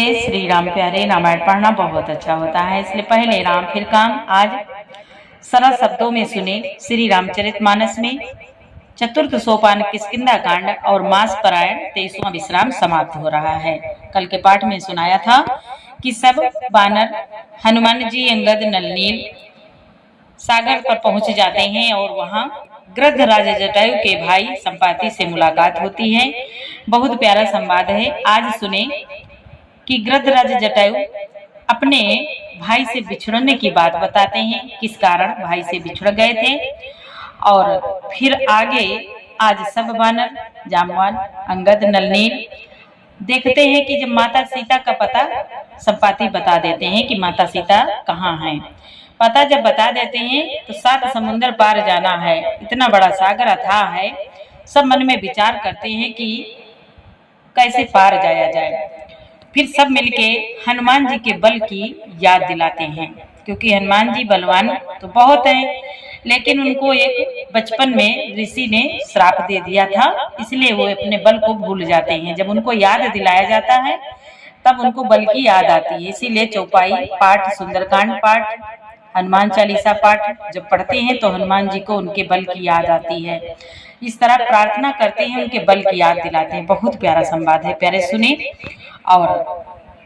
जय श्री राम प्यारे। रामायण पढ़ना बहुत अच्छा होता है, इसलिए पहले राम फिर काम। आज सरल शब्दों में सुने श्री रामचरितमानस में चतुर्थ सोपान किष्किंधा कांड और मास परायण 23वां विश्राम समाप्त हो रहा है। कल के पाठ में सुनाया था कि सब वानर हनुमान जी, अंगद, नलनील सागर पर पहुंच जाते हैं और वहां गृद्धराज जटायु के भाई संपाति से मुलाकात होती है। बहुत प्यारा संवाद है। आज सुने कि गृद्धराज जटायु अपने भाई से बिछड़ने की बात बताते हैं, किस कारण भाई से बिछड़ गए थे। और फिर आगे आज सब वानर जामवान, अंगद, नलनील देखते हैं कि जब माता सीता का पता संपाति बता देते हैं कि माता सीता कहाँ हैं। पता जब बता देते हैं तो 7 समुद्र पार जाना है, इतना बड़ा सागर अथाह है। सब मन में विचार करते हैं कि कैसे पार जाया जाए। फिर सब मिलके हनुमान जी के बल की याद दिलाते हैं, क्योंकि हनुमान जी बलवान तो बहुत हैं, लेकिन उनको एक बचपन में ऋषि ने श्राप दे दिया था, इसलिए वो अपने बल को भूल जाते हैं। जब उनको याद दिलाया जाता है तब उनको बल की याद आती है। इसीलिए चौपाई पाठ, सुंदरकांड पाठ, हनुमान चालीसा पाठ जब पढ़ते हैं तो हनुमान जी को उनके बल की याद आती है। इस तरह प्रार्थना करते हैं, उनके बल की याद दिलाते हैं। बहुत प्यारा संवाद है, प्यारे सुने। और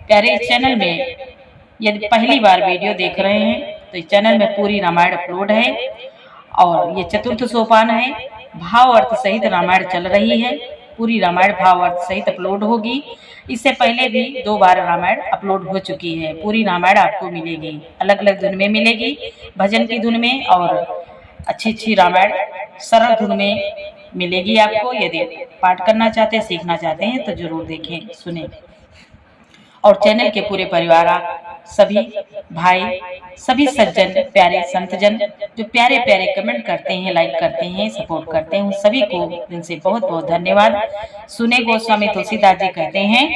प्यारे चैनल में यदि पहली बार वीडियो देख रहे हैं तो इस चैनल में पूरी रामायण अपलोड है और ये चतुर्थ सोपान है। भाव अर्थ सहित रामायण चल रही है। पूरी रामायण भाव अर्थ सहित अपलोड होगी। इससे पहले भी 2 बार रामायण अपलोड हो चुकी है। पूरी रामायण आपको मिलेगी, अलग अलग धुन में मिलेगी, भजन की धुन में और अच्छी रामायण सरल धुन में मिलेगी आपको। यदि पाठ करना चाहते हैं, सीखना चाहते हैं तो जरूर देखें, सुने। और चैनल के पूरे परिवार, सभी भाई, सभी सज्जन, प्यारे संतजन जो प्यारे प्यारे कमेंट करते हैं, लाइक करते हैं, सपोर्ट करते हैं, उन सभी को दिल से बहुत बहुत धन्यवाद। सुने गोस्वामी तुलसीदास जी कहते हैं,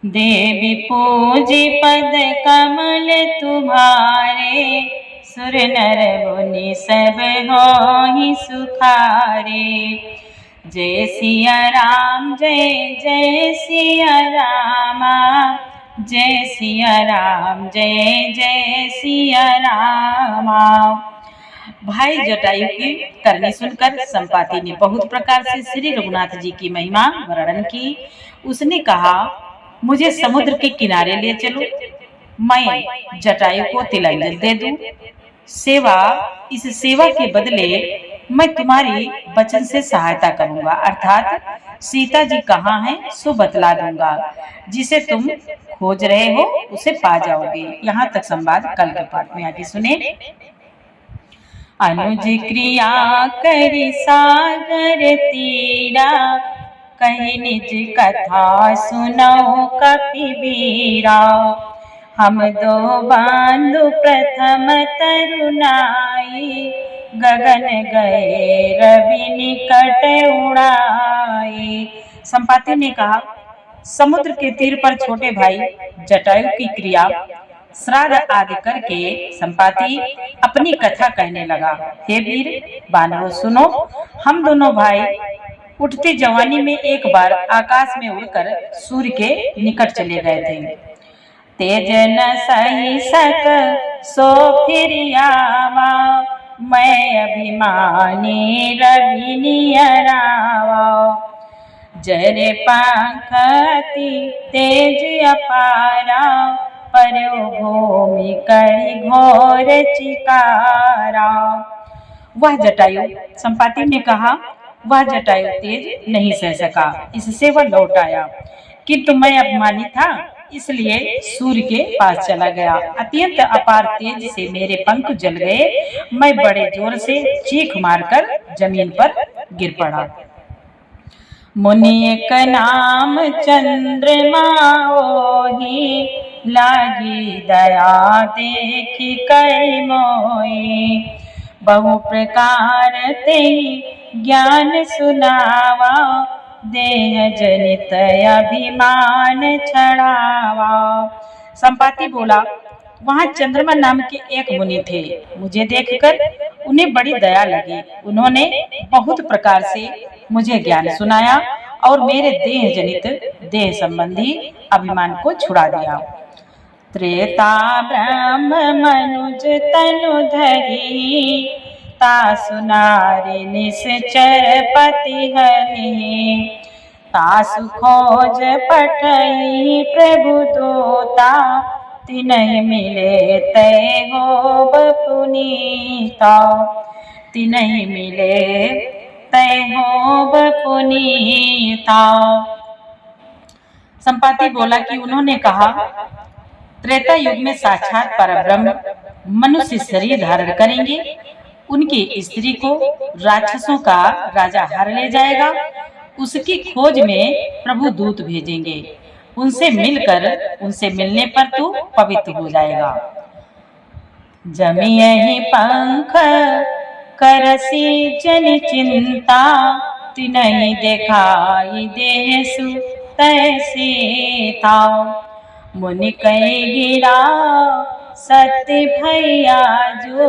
देवी पूजी पद कमल तुम्हारे, सुर नर मुनि सब होहि सुखारे। जय सिया राम, जय जय सिया रामा, जय सिया राम, जय जय सिया रामा। भाई जटायु की करनी सुनकर संपाति ने बहुत प्रकार से श्री रघुनाथ जी की महिमा वर्णन की। उसने कहा, मुझे समुद्र के किनारे ले चलो, मैं जटायु को तिलंजलि दे दूं। इस सेवा के बदले मैं तुम्हारी वचन से सहायता करूंगा, अर्थात सीता जी कहाँ हैं सो बतला दूंगा। जिसे तुम खोज रहे हो उसे पा जाओगे। यहाँ तक संवाद कल के पाठ में आगे सुने। अनुज क्रिया करि सागर तीरा, कहि निज कथा सुनो कपिबीरा। हम 2 बांधु प्रथम तरुणाई, गगन गए रवि निकट उड़ाई। संपाति ने कहा, समुद्र के तीर पर छोटे भाई जटायु की क्रिया श्राद्ध आदि करके संपाति अपनी कथा कहने लगा। हे वीर वानरों सुनो, हम दोनों भाई उठती जवानी में एक बार आकाश में उड़कर सूर्य के निकट चले गए थे। तेज न सही सक सो फिर आवा, मैं अभिमानी रवि नियरावा। जरे पंखति तेज अपारा, पर्यो भूमि करि घोर चिकारा। वह जटायु, संपाति ने कहा, वह जटायु तेज नहीं सह सका, इससे वह लौट आया, किंतु मैं अभिमानी था इसलिए सूर्य के पास चला गया। अत्यंत अपार तेज से मेरे पंख जल गए, मैं बड़े जोर से चीख मारकर जमीन पर गिर पड़ा। मुनि एक नाम चंद्रमा ओहि, लागी दया देखी कई मोहि। बहु प्रकार ते ज्ञान सुनावा, देह जनित अभिमान छड़ावा। संपाति बोला, वहाँ चंद्रमा नाम के एक मुनि थे। मुझे देखकर उन्हें बड़ी दया लगी। उन्होंने बहुत प्रकार से मुझे ज्ञान सुनाया और मेरे देह जनित, देह संबंधी अभिमान को छुड़ा दिया। त्रेता ब्रह्म मनुज तनु धरी, तासु नारी निश्चर पति हरि। तासु खोज पठई प्रभु दोता, तिनहि मिले तय हो पुनीता। तिनहि मिले तय हो पुनीता। संपाति बोला कि उन्होंने कहा, त्रेता युग में साक्षात परब्रह्म मनुष्य शरीर धारण करेंगे, उनकी स्त्री को राक्षसों का राजा हर ले जाएगा, उसकी खोज में प्रभु दूत भेजेंगे, उनसे मिलने पर तू पवित्र हो जाएगा। जमियहि पंख करसी जन चिंता, तिनहि देखाई देह सु तैसीता। मुनि कई गिरा सत्य भैया जो,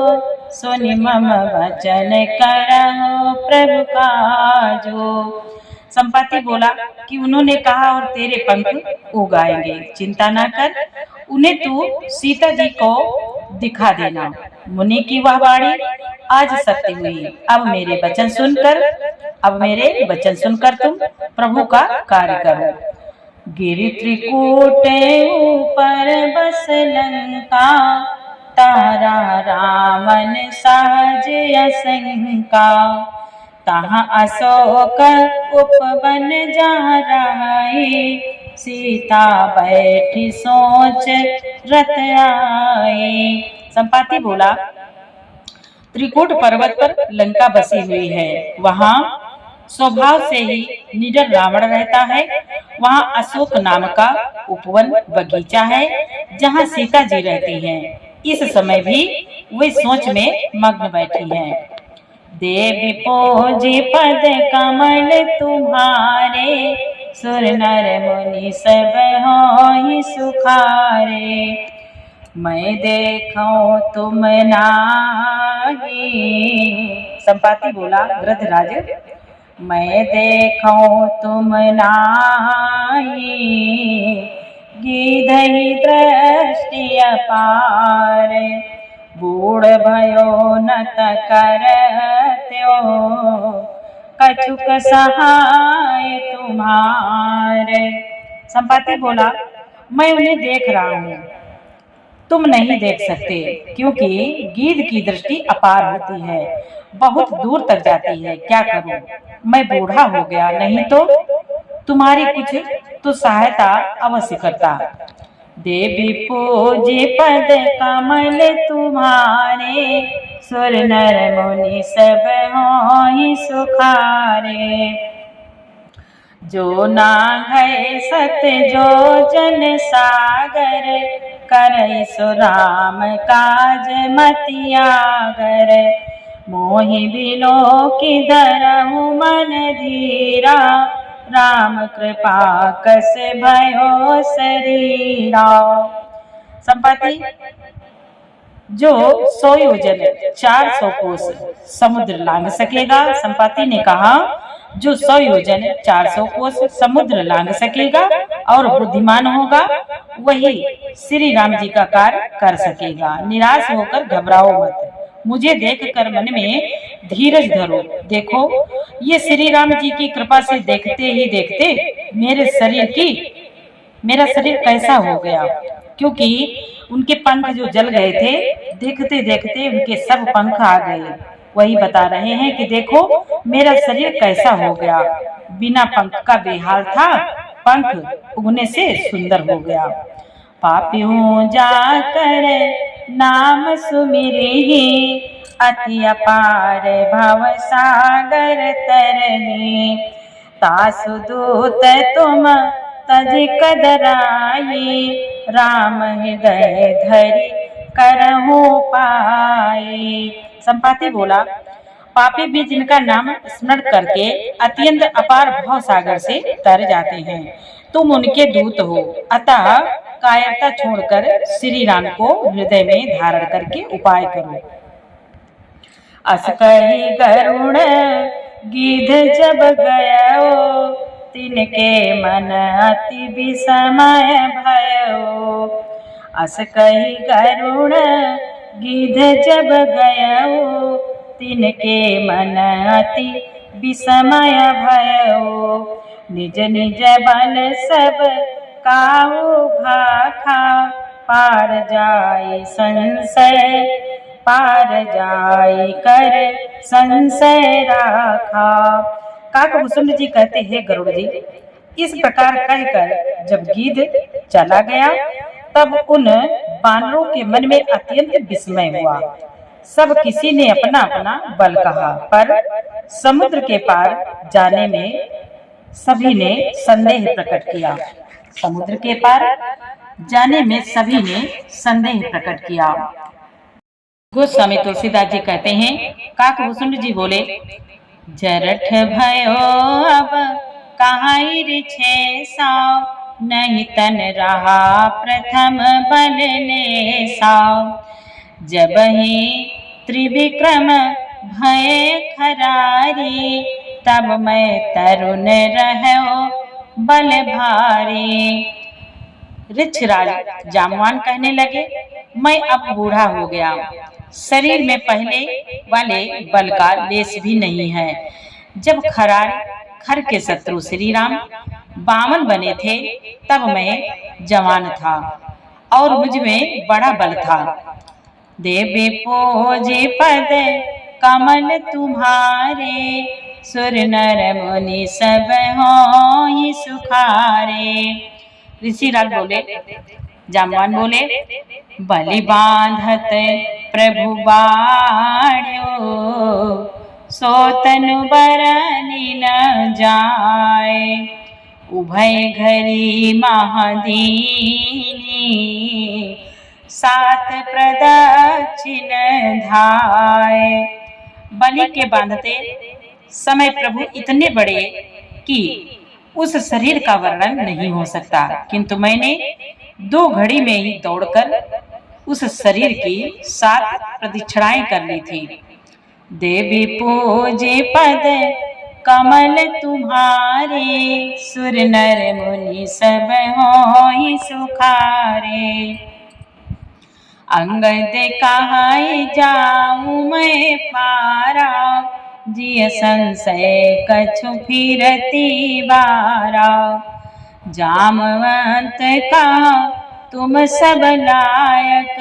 सुनि मम वचन करहु प्रभु काजो। संपाति बोला कि उन्होंने कहा, और तेरे पंख उगाएंगे, चिंता ना कर, उन्हें तू सीता जी को दिखा देना। मुनि की वह वाणी आज सत्य हुई। अब मेरे वचन सुनकर तुम प्रभु का कार्य करो। गिरि त्रिकूट ऊपर बस लंका, तारा रावण सहज असंका। तहाँ अशोक उपवन जहाँ रहाई, सीता बैठी सोच रथ आई। संपाति बोला, त्रिकूट पर्वत पर लंका बसी हुई है, वहाँ स्वभाव से ही निडर रावण रहता है। वहाँ अशोक नाम का उपवन बगीचा है, जहाँ सीता जी रहती हैं। इस समय भी वे सोच में मग्न बैठी हैं। देवी पोजी पद कमल तुम्हारे, सुर नर मुनि सब होहि सुखारे। मैं देखूं तुम नाही। संपाति बोला, गृधराज, मैं देखूं तुम नाही, गिधहि दृष्टि अपार। बूढ़ भयो नत करत्यो, कछुक सहाय तुम्हारे। संपाति बोला, मैं उन्हें देख रहा हूँ, तुम नहीं देख सकते, क्योंकि गीध की दृष्टि अपार होती है, बहुत दूर तक जाती है। क्या करूं, मैं बूढ़ा हो गया, नहीं तो तुम्हारी कुछ तो सहायता अवश्य करता। देवी पूजे पद कमल तुम्हारे, सुर नर मुनि सब होहि सुखारे। जो ना गए सत जो जन सागर, करई सो राम काज मतियागर। मोहि बिलो की धरहु मन धीरा, राम कृपा कस भयो शरीरा। संपाति, जो 100 योजन 400 कोस समुद्र लांघ सकेगा। संपाति ने कहा, जो 100 योजन 400 कोस समुद्र लांघ सकेगा और बुद्धिमान होगा, वही श्री राम जी का कार्य कर सकेगा। निराश होकर घबराओ मत, मुझे देखकर मन में धीरज धरो। देखो, ये श्री राम जी की कृपा से देखते ही देखते मेरा शरीर कैसा हो गया, क्योंकि उनके पंख जो जल गए थे, देखते देखते उनके सब पंख आ गए। वही बता रहे हैं कि देखो मेरा शरीर कैसा हो गया, बिना पंख का बेहाल था, पंख उगने से सुंदर हो गया। पापियों जाकर नाम सुमिरहि, अति अपार भव सागर तरहि। तासु दूत तुम तज कदराई, राम हृदय धरि करहु पाई। संपाति बोला, पापी भी जिनका नाम स्मरण करके अत्यंत अपार भव सागर से तर जाते हैं, तुम उनके दूत हो, अतः कायरता छोड़कर श्री राम को हृदय में धारण करके उपाय करो। अस कहि गरुड़ गीध जब गयो, तिनके मन अति विस्मय भयो। अस कही गरुण गिध जब गयो, तिनके मन अति विस्मय भयो। निज निज बल सब काहू भाखा, पार जाय संशय पार जाय कर संशय राखा। काकभूषुंड जी कहते हैं, गरुड़ जी, इस प्रकार कहकर जब गिद्ध चला गया तब उन बानरों के मन में अत्यंत विस्मय हुआ। सब किसी ने अपना अपना बल कहा, पर समुद्र के पार जाने में सभी ने संदेह प्रकट किया। समुद्र के पार जाने में सभी ने संदेह प्रकट किया। गोस्वामी तुलसीदास जी कहते हैं, काकभूषुंड जी बोले, जरठ भयो अब कहाई रिछे साव, नहीं तन रहा प्रथम बल ले साव। जब ही त्रिविक्रम भय खरारी, तब मैं तरुण रहो बल भारी। ऋक्षराज जामवान कहने लगे, मैं अब बूढ़ा हो गया, शरीर में पहले वाले बल का लेस भी नहीं है। जब खर के शत्रु श्री राम बामन बने थे तब मैं जवान था और मुझ में बड़ा बल था। देवी पूजे पद कमल तुम्हारे, सुर नर मुनि सब होई सुखारे। ऋषिराज बोले, जामवान बोले, बलि बांधत प्रभु बाढ़ो, सो तनु बरनि न जाय। उभय घरी महादीनी, सात प्रदक्षिण धाय। बलि के बांधते समय प्रभु इतने बड़े कि उस शरीर का वर्णन नहीं हो सकता, किंतु मैंने 2 घड़ी में ही दौड़कर उस शरीर की 7 प्रदक्षिणाएं कर ली थी। देवी पूजे पद कमल तुम्हारे, सुर नर मुनि सब होई सुखारे। अंगद कहाई जाऊं मैं पारा, जिय संशय कछु फिरती बारा। जामवंत कहा तुम सब लायक,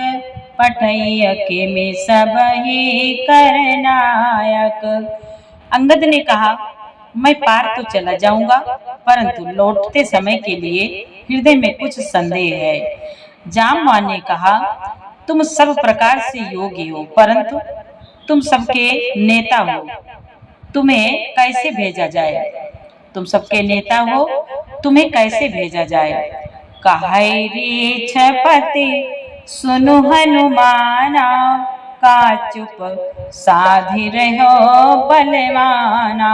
पठैय के में सब ही करनायक। अंगद ने कहा, मैं पार तो चला जाऊंगा, परंतु लौटते समय के लिए हृदय में कुछ संदेह है। जामवान ने कहा, तुम सब प्रकार से योगी हो, परंतु तुम सबके नेता हो, तुम्हें कैसे भेजा जाए? तुम सबके नेता हो, तुम्हें कैसे भेजा जाए? कहाई रीछपति सुनु हनुमाना, का चुप साधि रहो बलवाना।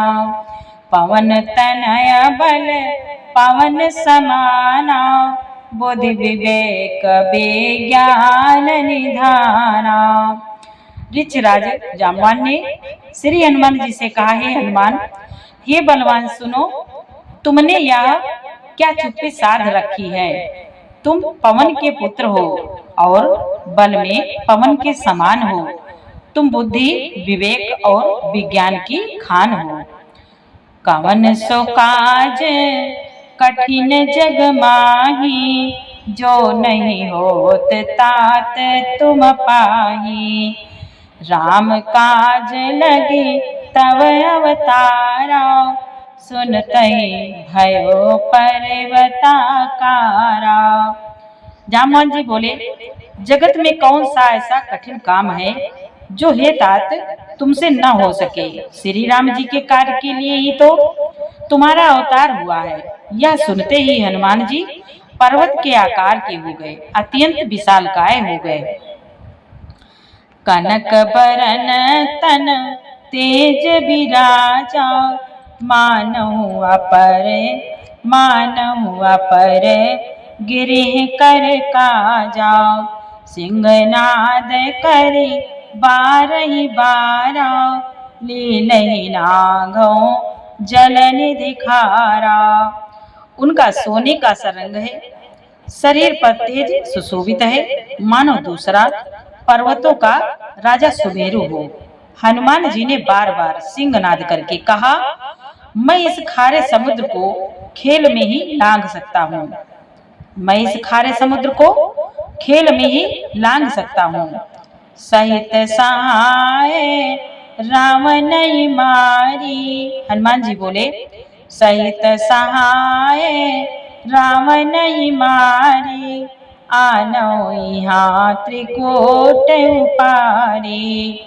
पवन तनय बल पवन समाना, बुद्धि विवेक विज्ञान निधाना। ऋक्षराज जामवान ने श्री हनुमान जी से कहा, हे हनुमान, हे बलवान सुनो, तुमने यह क्या चुप्पी साध रखी है? तुम पवन के पुत्र हो और बल में पवन के समान हो। तुम बुद्धि विवेक और विज्ञान की खान हो। कवन सो काज कठिन जग माही, जो नहीं होत तात तुम पाही। राम काज लगे तव अवतारा, सुनतहि भयो पर्वताकारा। जामवान जी बोले, जगत में कौन सा ऐसा कठिन काम है जो हे तात तुमसे न हो सके? श्री राम जी के कार्य के लिए ही तो तुम्हारा अवतार हुआ है। यह सुनते ही हनुमान जी पर्वत के आकार के हो गए, अत्यंत विशालकाय हो गए। कनक बरन तन तेज विराजा, मानहु अपर गिरिह कर काजा। सिंहनाद करि बारहि बारा, लीलहि नाघौ जल निधि खारा। उनका सोने का सा रंग है, शरीर पर तेज सुशोभित है, मानो दूसरा पर्वतों का राजा सुमेरु हो। हनुमान जी ने बार बार सिंहनाद करके कहा, मैं इस खारे समुद्र को खेल में ही लांघ सकता हूँ, मैं इस खारे समुद्र को खेल में ही लांघ सकता हूँ। सहित सहाय राम नहीं मारी। हनुमान जी बोले, सहित सहाय राम नहीं मारी, आनो यहाँ त्रिकोट उपारी।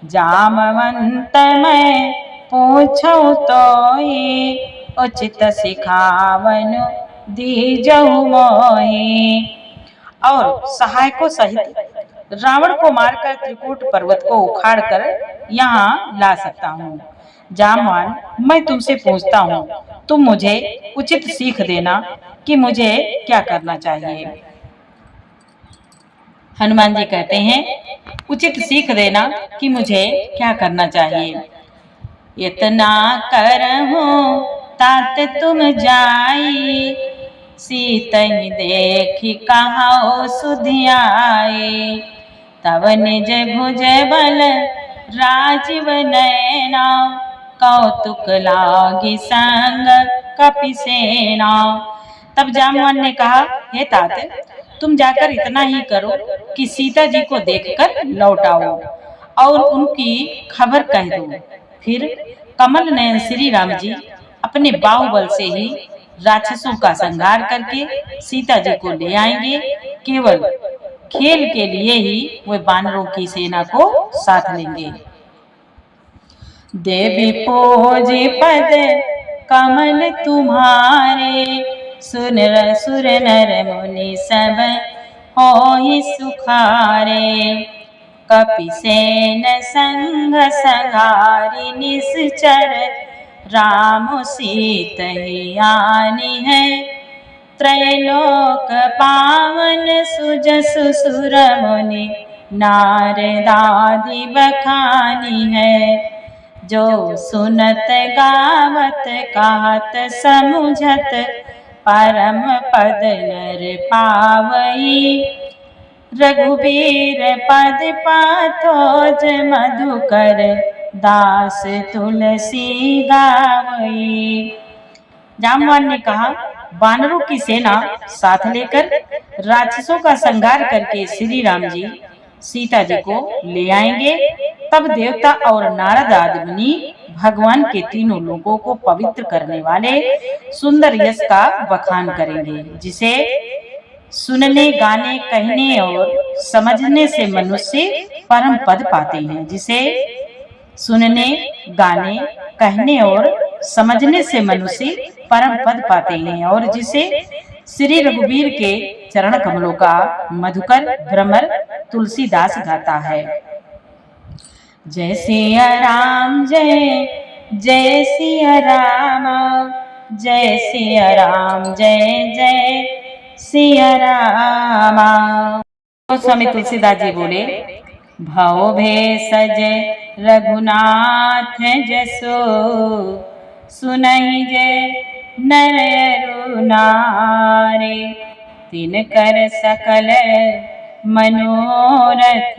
जामवंत मैं पूछो तो ही, उचित सिखावन दीजहु मोहि। और सहायकों सहित रावण को मारकर त्रिकूट पर्वत को उखाड़कर यहाँ ला सकता हूँ। जामवान, मैं तुमसे पूछता हूँ, तुम मुझे उचित सीख देना कि मुझे क्या करना चाहिए। हनुमान जी कहते हैं, उचित सीख देना कि मुझे क्या करना चाहिए। इतना करहूं तात तुम जाई, सीतहि देखी कहाओ सुधियाई। तब निज भुज बल राजीव नैना, कौतुक लागी संग कपिसेना। तब जामवान ने कहा, हे तात, तुम जाकर इतना ही करो कि सीता जी को देखकर लौट आओ और उनकी खबर कह दो। फिर कमल नयन श्री राम जी अपने बाहुबल से ही राक्षसों का संहार करके सीता जी को ले आएंगे। केवल खेल के लिए ही वे वानरों की सेना को साथ लेंगे। देवी पोजी पद कमल तुम्हारे, सुनर सुर नर मुनि सब होहि सुखारे। कपिसेन संग संहारी निश्चर, राम सीतहि आनी है। त्रैलोक पावन सुजसु सुर मुनि, नारदादि बखानी है। जो सुनत गावत कहत समुझत, परम पद नर पावई। रघुबीर पद पाथोज मधुकर, दास तुलसी गावई। जामवान ने कहा, वानरों की सेना साथ लेकर राक्षसों का संहार करके श्री राम जी सीता जी को ले आएंगे। तब देवता और नारद आदि मुनि भगवान के तीनों लोगों को पवित्र करने वाले सुंदर यश का बखान करेंगे, जिसे सुनने, गाने, कहने और समझने से मनुष्य परम पद पाते हैं। जिसे सुनने, गाने, कहने और समझने से मनुष्य परम पद पाते हैं, और जिसे श्री रघुवीर के चरण कमलों का मधुकर भ्रमर तुलसीदास गाता है। जय सिया राम, जय जय सिया राम, जय सिया राम, जय जय सिया राम। स्वामी तुलसीदास जी बोले, भव भेषज रघुनाथ जसो, सुनहि जय नर अरु नारी। तिनकर सकल मनोरथ,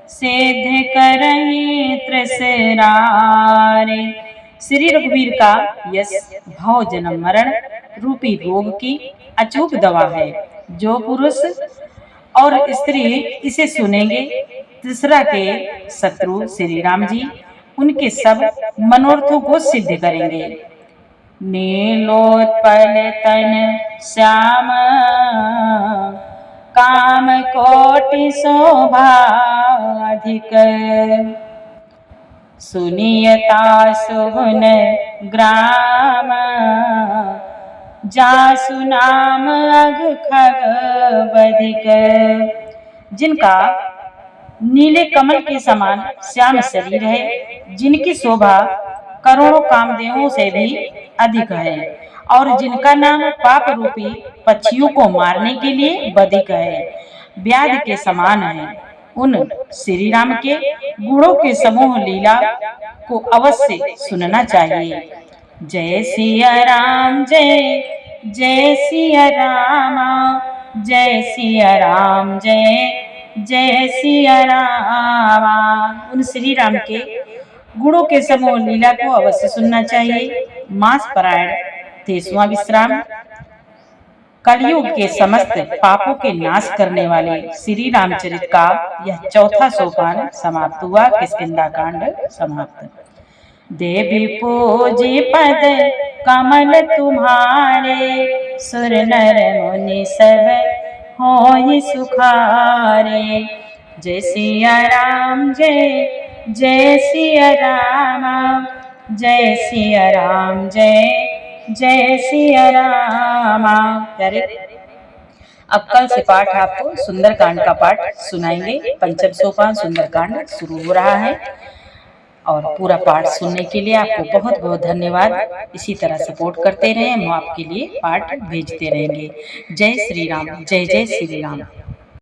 सिद्ध करहि तृषरारे। श्री रघुवीर का यश भव जन्म मरण रूपी रोग की अचूक दवा है। जो पुरुष और स्त्री इसे सुनेंगे, तीसरा के शत्रु श्री राम जी उनके सब मनोरथों को सिद्ध करेंगे। नीलोत्पल तन श्याम, काम कोटि शोभा अधिक। सुनियता सुगुन ग्राम, जासु नाम अघ खग बधिक। जिनका नीले कमल के समान श्याम शरीर है, जिनकी शोभा करोड़ों कामदेवों से भी अधिक है, और जिनका नाम पाप रूपी पक्षियों को मारने के लिए बधिक है, व्याध के समान है। उन श्री राम के गुणों के समूह लीला को अवश्य सुनना चाहिए। जय सिया राम, जय जय सिया राम, जय सिया राम, जय जय सिया राम। उन श्री राम के गुणों के समूह लीला को अवश्य सुनना चाहिए। मास पारायण 23वां विश्राम। कलयुग के समस्त पापों के नाश करने वाले श्री रामचरित का यह चौथा सोपान समाप्त हुआ। किष्किंधा कांड समाप्त। देवी पूजी पद कमल तुम्हारे, सुर नर मुनि सब होई सुखारे। जय सिया राम, जय जय सिया राम, जय सिया राम, जय जय सिया राम। प्यारे, अब कल से पाठ आपको सुंदरकांड का पाठ सुनाएंगे। पंचम सोपान सुंदरकांड शुरू हो रहा है और पूरा पाठ सुनने के लिए आपको बहुत बहुत धन्यवाद। इसी तरह सपोर्ट करते रहें, हम आपके लिए पाठ भेजते रहेंगे। जय श्री राम, जय जय श्री राम।